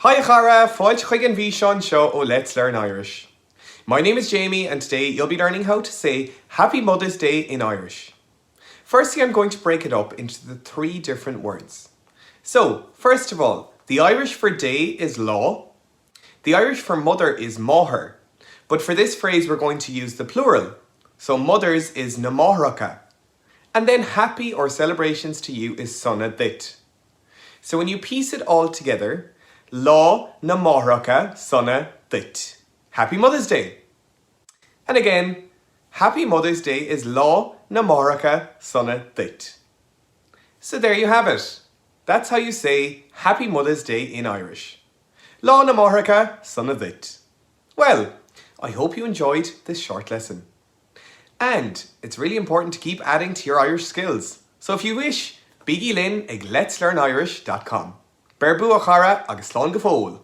Hi Chara, fáilte chuig an bhí seán seo ó Let's Learn Irish. My name is Jamie and today you'll be learning how to say Happy Mother's Day in Irish. Firstly, I'm going to break it up into the 3 different words. So, first of all, the Irish for day is law. The Irish for mother is máthair. But for this phrase we're going to use the plural. So mothers is na Máithreacha. And then happy or celebrations to you is Sona Duit. So when you piece it all together, Lá na Máithreacha Sona Duit. Happy Mother's Day. And again, Happy Mother's Day is Lá na Máithreacha Sona Duit. So there you have it. That's how you say Happy Mother's Day in Irish. Lá na Máithreacha Sona Duit. Well, I hope you enjoyed this short lesson. And it's really important to keep adding to your Irish skills. So if you wish, bígí linn ag letslearnirish.com. Beir bua chara agus slán go fóil.